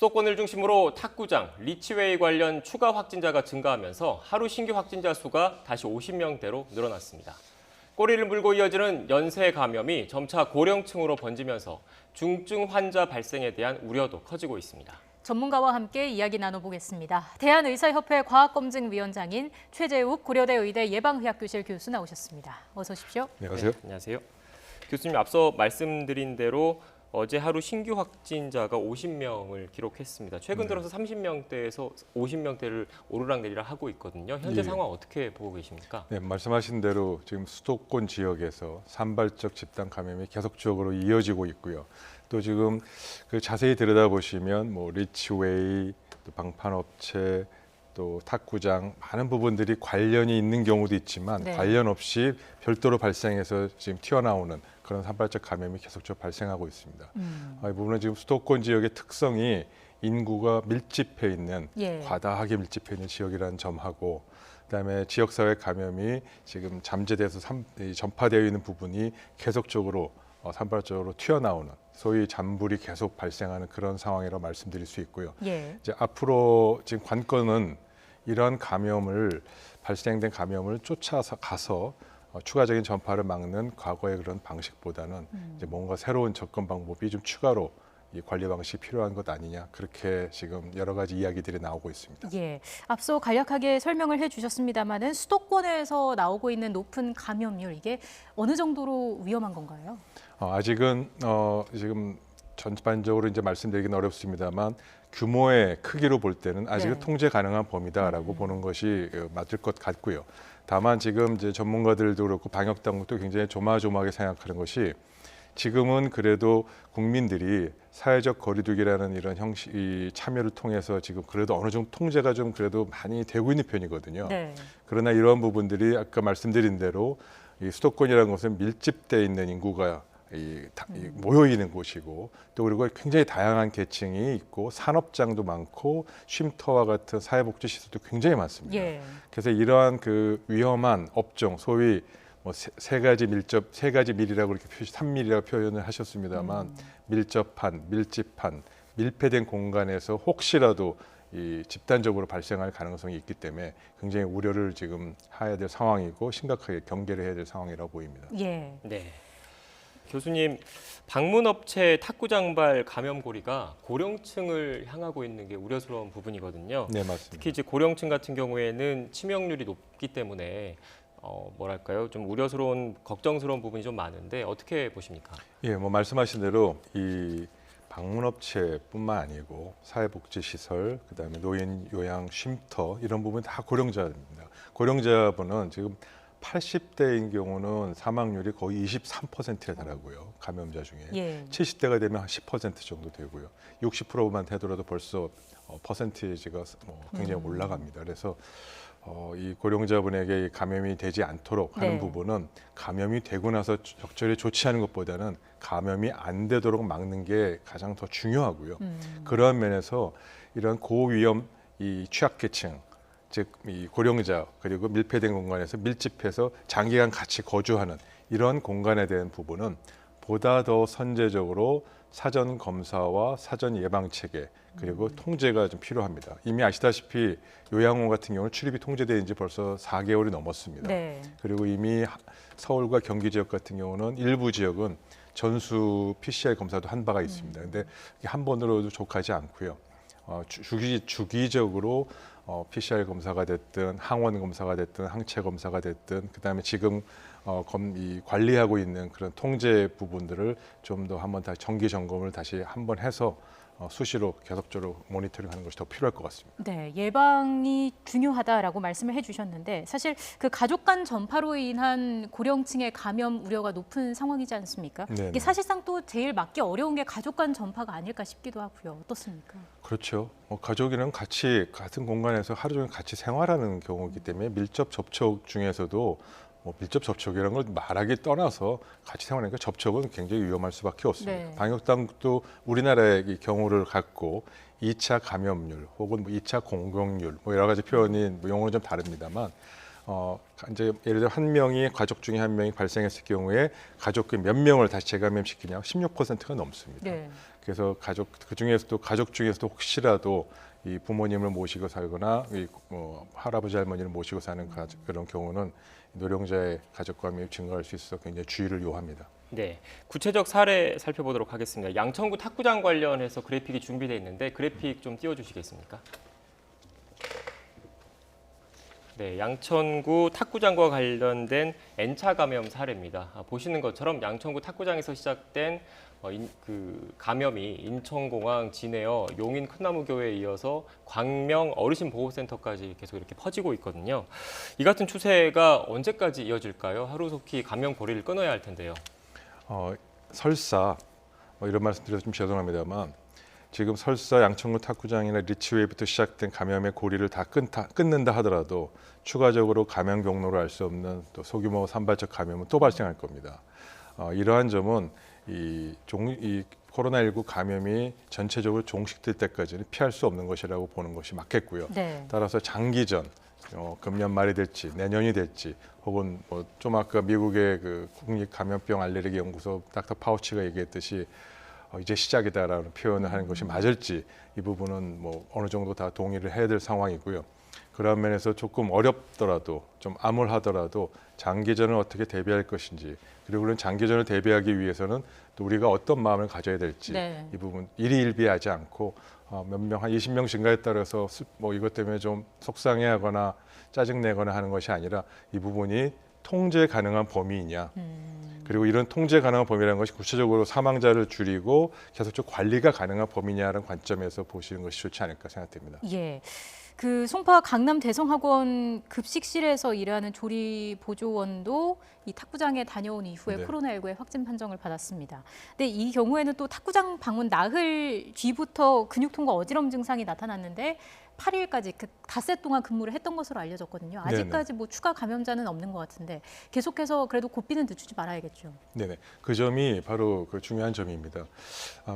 수도권을 중심으로 탁구장, 리치웨이 관련 추가 확진자가 증가하면서 하루 신규 확진자 수가 다시 50명대로 늘어났습니다. 꼬리를 물고 이어지는 연쇄 감염이 점차 고령층으로 번지면서 중증 환자 발생에 대한 우려도 커지고 있습니다. 전문가와 함께 이야기 나눠보겠습니다. 대한의사협회 과학검증위원장인 최재욱 고려대 의대 예방의학교실 교수 나오셨습니다. 어서 오십시오. 안녕하세요. 네, 안녕하세요. 교수님, 앞서 말씀드린 대로 어제 하루 신규 확진자가 50명을 기록했습니다. 최근 들어서 30명대에서 50명대를 오르락내리락 하고 있거든요. 현재 상황 어떻게 보고 계십니까? 네, 말씀하신 대로 지금 수도권 지역에서 산발적 집단 감염이 계속적으로 이어지고 있고요. 또 지금 그 자세히 들여다보시면 뭐 리치웨이, 또 방판업체, 또 탁구장 많은 부분들이 관련이 있는 경우도 있지만 관련 없이 별도로 발생해서 지금 튀어나오는 그런 산발적 감염이 계속적으로 발생하고 있습니다. 이 부분은 지금 수도권 지역의 특성이 인구가 밀집해 있는 과다하게 밀집해 있는 지역이라는 점하고 그다음에 지역사회 감염이 지금 잠재돼서 전파되어 있는 부분이 계속적으로 산발적으로 튀어나오는 소위 잔불이 계속 발생하는 그런 상황이라고 말씀드릴 수 있고요. 이제 앞으로 지금 관건은 이러한 발생된 감염을 쫓아서 가서 추가적인 전파를 막는 과거의 그런 방식보다는 이제 뭔가 새로운 접근 방법이 좀 추가로 이 관리 방식이 필요한 것 아니냐, 그렇게 지금 여러 가지 이야기들이 나오고 있습니다. 앞서 간략하게 설명을 해주셨습니다만은 수도권에서 나오고 있는 높은 감염률, 이게 어느 정도로 위험한 건가요? 아직은 지금 전반적으로 이제 말씀드리기는 어렵습니다만 규모의 크기로 볼 때는 아직은 통제 가능한 범위다라고 보는 것이 맞을 것 같고요. 다만 지금 이제 전문가들도 그렇고 방역 당국도 굉장히 조마조마하게 생각하는 것이 지금은 그래도 국민들이 사회적 거리두기라는 이런 형식 참여를 통해서 지금 그래도 어느 정도 통제가 좀 그래도 많이 되고 있는 편이거든요. 그러나 이런 부분들이 아까 말씀드린 대로 이 수도권이라는 것은 밀집돼 있는 인구가 모여 있는 곳이고 또 그리고 굉장히 다양한 계층이 있고 산업장도 많고 쉼터와 같은 사회복지 시설도 굉장히 많습니다. 그래서 이러한 그 위험한 업종, 소위 뭐 세 가지 밀이라고 이렇게 3밀이라고 표현을 하셨습니다만 밀접한, 밀집한, 밀폐된 공간에서 혹시라도 이 집단적으로 발생할 가능성이 있기 때문에 굉장히 우려를 지금 해야 될 상황이고 심각하게 경계를 해야 될 상황이라고 보입니다. 네. 교수님, 방문업체 탁구장발 감염고리가 고령층을 향하고 있는 게 우려스러운 부분이거든요. 네, 맞습니다. 특히 이제 고령층 같은 경우에는 치명률이 높기 때문에 뭐랄까요, 좀 우려스러운, 걱정스러운 부분이 좀 많은데 어떻게 보십니까? 뭐 말씀하신 대로 이 방문업체뿐만 아니고 사회복지시설, 그다음에 노인 요양 쉼터 이런 부분 다 고령자입니다. 고령자분은 지금 80대인 경우는 사망률이 거의 23%에 달하고요. 감염자 중에 70대가 되면 한 10% 정도 되고요. 60%만 되더라도 벌써 퍼센티지가 굉장히 올라갑니다. 그래서 이 고령자분에게 감염이 되지 않도록 하는 부분은 감염이 되고 나서 적절히 조치하는 것보다는 감염이 안 되도록 막는 게 가장 더 중요하고요. 그러한 면에서 이런 고위험 이 취약계층, 즉 이 고령자 그리고 밀폐된 공간에서 밀집해서 장기간 같이 거주하는 이런 공간에 대한 부분은 보다 더 선제적으로 사전 검사와 사전 예방 체계 그리고 통제가 좀 필요합니다. 이미 아시다시피 요양원 같은 경우는 출입이 통제된 지 벌써 4개월이 넘었습니다. 그리고 이미 서울과 경기 지역 같은 경우는 일부 지역은 전수 PCR 검사도 한 바가 있습니다. 근데 한 번으로도 족하지 않고요. 주기적으로 PCR 검사가 됐든 항원 검사가 됐든 항체 검사가 됐든 그다음에 지금 관리하고 있는 그런 통제 부분들을 좀 더 한번 다시 정기 점검을 다시 한번 해서 수시로 계속적으로 모니터링하는 것이 더 필요할 것 같습니다. 예방이 중요하다라고 말씀을 해주셨는데 사실 그 가족 간 전파로 인한 고령층의 감염 우려가 높은 상황이지 않습니까? 이게 사실상 또 제일 막기 어려운 게 가족 간 전파가 아닐까 싶기도 하고요. 어떻습니까? 그렇죠. 가족이랑 같이 같은 공간에서 하루 종일 같이 생활하는 경우이기 때문에 밀접 접촉 중에서도 밀접 접촉이라는 걸 말하기 떠나서 같이 생활하니까 접촉은 굉장히 위험할 수밖에 없습니다. 방역 당국도 우리나라의 경우를 갖고 2차 감염률 혹은 2차 공병률 여러 가지 표현이 용어는 좀 다릅니다만 이제 예를 들어 한 명이 가족 중에 한 명이 발생했을 경우에 가족 몇 명을 다시 재감염시키냐 16%가 넘습니다. 그래서 그 중에서도 가족 중에서도 혹시라도 이 부모님을 모시고 살거나 할아버지 할머니를 모시고 사는 그런 경우는 노령자의 가족 감염이 증가할 수 있어 굉장히 주의를 요합니다. 네, 구체적 사례 살펴보도록 하겠습니다. 양천구 탁구장 관련해서 그래픽이 준비되어 있는데 그래픽 좀 띄워주시겠습니까? 네, 양천구 탁구장과 관련된 N차 감염 사례입니다. 보시는 것처럼 양천구 탁구장에서 시작된 그 감염이 인천공항, 진에어, 용인 큰나무교회에 이어서 광명 어르신보호센터까지 계속 이렇게 퍼지고 있거든요. 이 같은 추세가 언제까지 이어질까요? 하루속히 감염 고리를 끊어야 할 텐데요. 설사 이런 말씀 드려서 좀 죄송합니다만 지금 설사 양천구 탁구장이나 리치웨이부터 시작된 감염의 고리를 다 끊는다 하더라도 추가적으로 감염 경로를 알 수 없는 또 소규모 산발적 감염은 또 발생할 겁니다. 이러한 점은 이 코로나19 감염이 전체적으로 종식될 때까지는 피할 수 없는 것이라고 보는 것이 맞겠고요. 네. 따라서 장기전, 금년 말이 될지 내년이 될지 혹은 좀 아까 미국의 그 국립감염병 알레르기 연구소 닥터 파우치가 얘기했듯이 이제 시작이다라는 표현을 하는 것이 맞을지 이 부분은 어느 정도 다 동의를 해야 될 상황이고요. 그런 면에서 조금 어렵더라도 좀 암울하더라도 장기전을 어떻게 대비할 것인지 그리고 그런 장기전을 대비하기 위해서는 또 우리가 어떤 마음을 가져야 될지 네. 이 부분 일희일비하지 않고 몇 명, 한 20명 증가에 따라서 이것 때문에 좀 속상해하거나 짜증내거나 하는 것이 아니라 이 부분이 통제 가능한 범위이냐 그리고 이런 통제 가능한 범위라는 것이 구체적으로 사망자를 줄이고 계속적으로 관리가 가능한 범위냐라는 관점에서 보시는 것이 좋지 않을까 생각됩니다. 예. 그 송파 강남 대성학원 급식실에서 일하는 조리 보조원도 이 탁구장에 다녀온 이후에 네. 코로나19의 확진 판정을 받았습니다. 근데 이 경우에는 또 탁구장 방문 나흘 뒤부터 근육통과 어지러움 증상이 나타났는데 8일까지 그 닷새 동안 근무를 했던 것으로 알려졌거든요. 아직까지 추가 감염자는 없는 것 같은데 계속해서 그래도 고삐는 늦추지 말아야겠죠. 네네. 그 점이 바로 그 중요한 점입니다.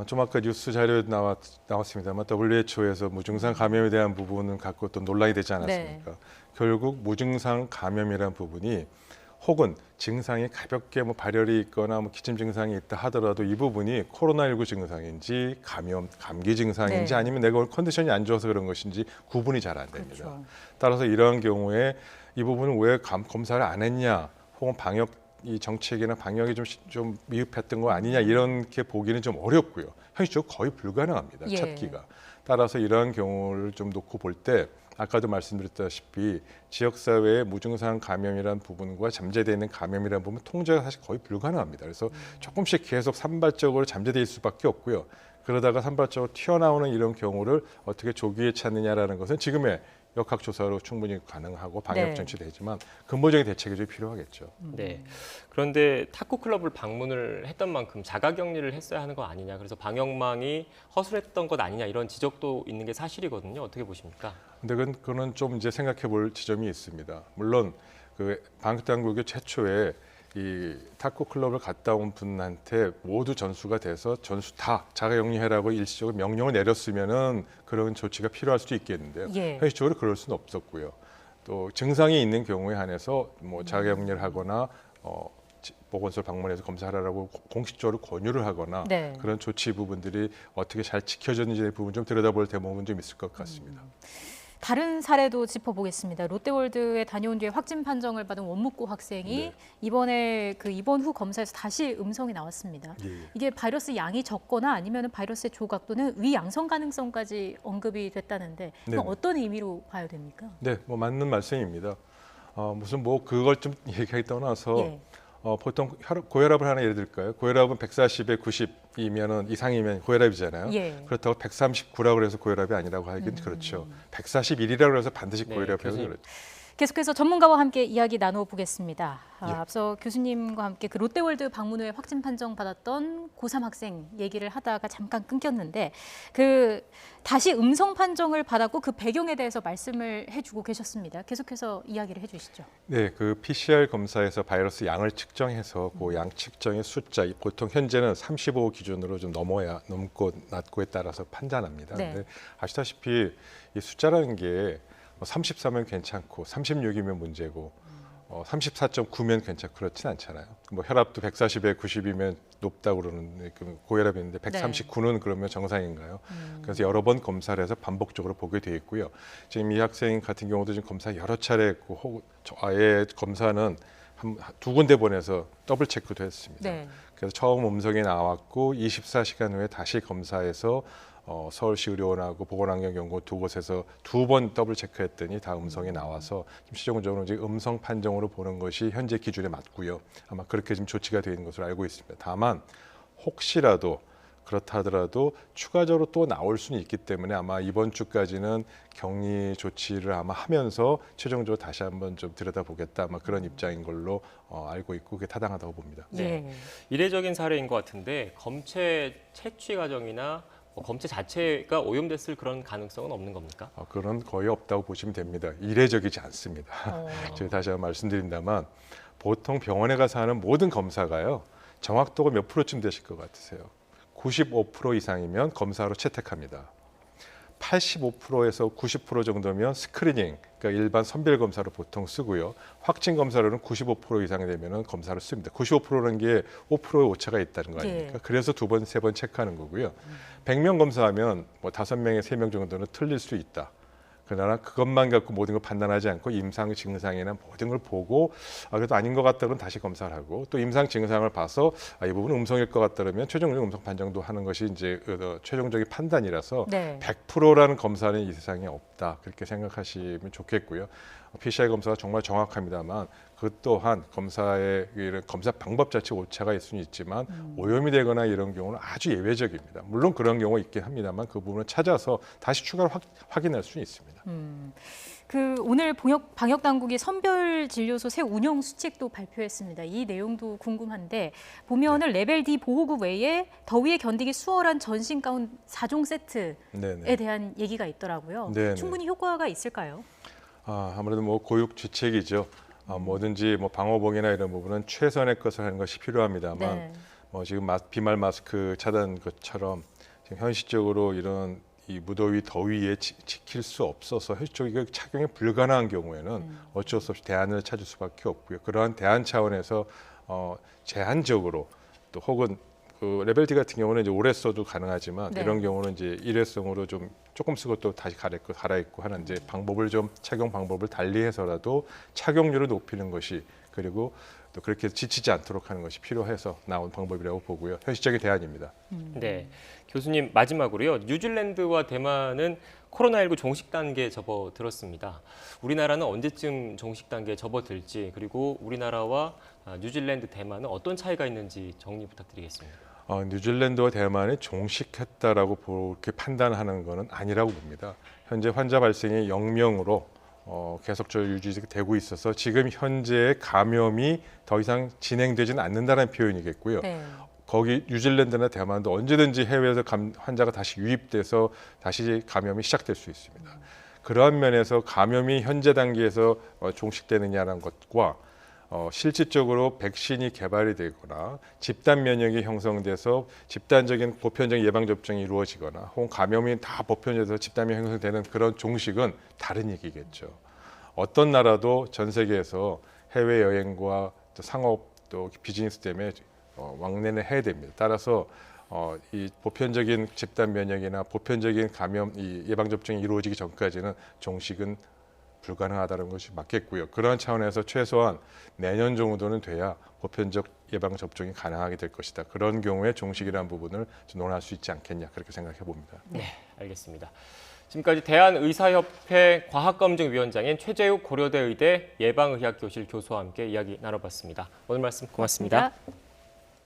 좀 아까 뉴스 자료에 나왔습니다만 WHO에서 무증상 감염에 대한 부분은 갖고 또 논란이 되지 않았습니까? 네. 결국 무증상 감염이라는 부분이 혹은 증상이 가볍게 발열이 있거나 기침 증상이 있다 하더라도 이 부분이 코로나19 증상인지 감기 증상인지 네. 아니면 내가 오늘 컨디션이 안 좋아서 그런 것인지 구분이 잘 안 됩니다. 그렇죠. 따라서 이러한 경우에 이 부분은 왜 검사를 안 했냐 혹은 방역 이 정책이나 방역이 좀 미흡했던 거 아니냐 이렇게 보기는 좀 어렵고요. 현실적으로 거의 불가능합니다. 예. 찾기가. 따라서 이러한 경우를 좀 놓고 볼 때 아까도 말씀드렸다시피 지역사회의 무증상 감염이라는 부분과 잠재되어 있는 감염이라는 부분 통제가 사실 거의 불가능합니다. 그래서 조금씩 계속 산발적으로 잠재될 수밖에 없고요. 그러다가 산발적으로 튀어나오는 이런 경우를 어떻게 조기에 찾느냐라는 것은 지금의 역학조사로 충분히 가능하고 방역 네. 정치되지만 근본적인 대책이 좀 필요하겠죠. 네. 그런데 탁구 클럽을 방문을 했던 만큼 자가격리를 했어야 하는 거 아니냐. 그래서 방역망이 허술했던 것 아니냐 이런 지적도 있는 게 사실이거든요. 어떻게 보십니까? 근데 그거는 좀 이제 생각해 볼 지점이 있습니다. 물론 그 방역 당국이 최초에 이 탁구 클럽을 갔다 온 분한테 모두 전수가 돼서 전수 다 자가격리해라고 일시적으로 명령을 내렸으면은 그런 조치가 필요할 수도 있겠는데요. 예. 현실적으로 그럴 수는 없었고요. 또 증상이 있는 경우에 한해서 자가격리를 하거나 보건소를 방문해서 검사하라고 공식적으로 권유를 하거나 네. 그런 조치 부분들이 어떻게 잘 지켜졌는지의 부분 좀 들여다볼 대목은 좀 있을 것 같습니다. 다른 사례도 짚어보겠습니다. 롯데월드에 다녀온 뒤에 확진 판정을 받은 원무고 학생이 네. 이번에 그 입원 후 검사에서 다시 음성이 나왔습니다. 예. 이게 바이러스 양이 적거나 아니면 바이러스의 조각 또는 위양성 가능성까지 언급이 됐다는데 이건 네네. 어떤 의미로 봐야 됩니까? 네, 맞는 말씀입니다. 무슨 그걸 좀 얘기하기 떠나서 예. 보통 고혈압을 하나 예를 들까요? 고혈압은 140에 90이면은 이상이면 고혈압이잖아요. 예. 그렇다고 139라고 해서 고혈압이 아니라고 하긴 그렇죠. 141이라고 해서 반드시 네, 고혈압이라고 교수님. 그렇죠. 계속해서 전문가와 함께 이야기 나눠보겠습니다. 예. 앞서 교수님과 함께 그 롯데월드 방문 후에 확진 판정 받았던 고3 학생 얘기를 하다가 잠깐 끊겼는데 그 다시 음성 판정을 받았고 그 배경에 대해서 말씀을 해주고 계셨습니다. 계속해서 이야기를 해주시죠. 네, 그 PCR 검사에서 바이러스 양을 측정해서 그 양 측정의 숫자, 보통 현재는 35 기준으로 좀 넘고 낮고에 따라서 판단합니다. 네. 근데 아시다시피 이 숫자라는 게 33면 괜찮고 36이면 문제고 34.9면 괜찮고 그렇진 않잖아요. 뭐 혈압도 140에 90이면 높다고 그러는 그 고혈압인데 139는 그러면 정상인가요? 그래서 여러 번 검사를 해서 반복적으로 보게 돼 있고요. 지금 이 학생 같은 경우도 지금 검사 여러 차례 했고 아예 검사는 두 군데 보내서 더블 체크도 했습니다. 네. 그래서 처음 음성이 나왔고 24시간 후에 다시 검사해서 서울시 의료원하고 보건환경연구원 두 곳에서 두 번 더블 체크했더니 다 음성이 나와서 지금 최종적으로 이제 음성 판정으로 보는 것이 현재 기준에 맞고요. 아마 그렇게 지금 조치가 되는 것으로 알고 있습니다. 다만 혹시라도 그렇다 하더라도 추가적으로 또 나올 수는 있기 때문에 아마 이번 주까지는 격리 조치를 아마 하면서 최종적으로 다시 한번 좀 들여다보겠다 아마 그런 입장인 걸로 알고 있고 그게 타당하다고 봅니다. 네. 이례적인 사례인 것 같은데 검체 채취 과정이나 검체 자체가 오염됐을 그런 가능성은 없는 겁니까? 그런 거의 없다고 보시면 됩니다. 이례적이지 않습니다. 제가 다시 한번 말씀드린다만 보통 병원에 가서 하는 모든 검사가요. 정확도가 몇 프로쯤 되실 것 같으세요? 95% 이상이면 검사로 채택합니다. 85%에서 90% 정도면 스크리닝, 그러니까 일반 선별 검사로 보통 쓰고요. 확진 검사로는 95% 이상이 되면 검사를 씁니다. 95%라는 게 5%의 오차가 있다는 거 아닙니까? 예. 그래서 두 번, 세 번 체크하는 거고요. 100명 검사하면 뭐 5명에 3명 정도는 틀릴 수 있다. 그러나 그것만 갖고 모든 걸 판단하지 않고 임상 증상이나 모든 걸 보고 그래도 아닌 것 같다면 다시 검사를 하고 또 임상 증상을 봐서 이 부분은 음성일 것 같다 그러면 최종적인 음성 판정도 하는 것이 이제 최종적인 판단이라서 네. 100%라는 검사는 이 세상에 없다 그렇게 생각하시면 좋겠고요. PCR 검사가 정말 정확합니다만 그 또한 검사의 이런 검사 방법 자체 오차가 있을 수는 있지만 오염이 되거나 이런 경우는 아주 예외적입니다. 물론 그런 경우가 있긴 합니다만 그 부분을 찾아서 다시 추가로 확인할 수는 있습니다. 오늘 방역 당국이 선별 진료소 새 운영 수칙도 발표했습니다. 이 내용도 궁금한데 보면은 레벨 D 보호구 외에 더위에 견디기 수월한 전신 가운 4종 세트에 네네. 대한 얘기가 있더라고요. 네네. 충분히 효과가 있을까요? 아무래도 뭐 고육지책이죠. 뭐든지 뭐 방호복이나 이런 부분은 최선의 것을 하는 것이 필요합니다만 네. 뭐 지금 비말 마스크 차단 것처럼 지금 현실적으로 이런 이 무더위 더위에 지킬 수 없어서 현실적으로 착용이 불가능한 경우에는 어쩔 수 없이 대안을 찾을 수밖에 없고요. 그러한 대안 차원에서 제한적으로 또 혹은 그 레벨 D 같은 경우는 이제 오래 써도 가능하지만 네. 이런 경우는 이제 일회성으로 좀 조금 쓰고 또 다시 갈아입고 하는 이제 방법을 좀 착용 방법을 달리해서라도 착용률을 높이는 것이 그리고 또 그렇게 지치지 않도록 하는 것이 필요해서 나온 방법이라고 보고요. 현실적인 대안입니다. 네, 교수님 마지막으로요. 뉴질랜드와 대만은 코로나19 종식 단계에 접어들었습니다. 우리나라는 언제쯤 종식 단계에 접어들지 그리고 우리나라와 뉴질랜드, 대만은 어떤 차이가 있는지 정리 부탁드리겠습니다. 뉴질랜드와 대만이 종식했다라고 그렇게 판단하는 것은 아니라고 봅니다. 현재 환자 발생이 0명으로 계속적으로 유지되고 있어서 지금 현재의 감염이 더 이상 진행되지는 않는다는 표현이겠고요. 네. 거기 뉴질랜드나 대만도 언제든지 해외에서 환자가 다시 유입돼서 다시 감염이 시작될 수 있습니다. 그러한 면에서 감염이 현재 단계에서 종식되느냐는 것과 실질적으로 백신이 개발이 되거나 집단 면역이 형성돼서 집단적인 보편적인 예방 접종이 이루어지거나 혹은 감염이 다 보편화돼서 집단 면역이 형성되는 그런 종식은 다른 얘기겠죠. 어떤 나라도 전 세계에서 해외 여행과 또 상업 또 비즈니스 때문에 왕래는 해야 됩니다. 따라서 이 보편적인 집단 면역이나 보편적인 감염 이 예방 접종이 이루어지기 전까지는 종식은 불가능하다는 것이 맞겠고요. 그런 차원에서 최소한 내년 정도는 돼야 보편적 예방 접종이 가능하게 될 것이다. 그런 경우에 종식이라는 부분을 좀 논할 수 있지 않겠냐 그렇게 생각해 봅니다. 네, 알겠습니다. 지금까지 대한의사협회 과학검증위원장인 최재욱 고려대 의대 예방의학교실 교수와 함께 이야기 나눠봤습니다. 오늘 말씀 고맙습니다. 고맙습니다.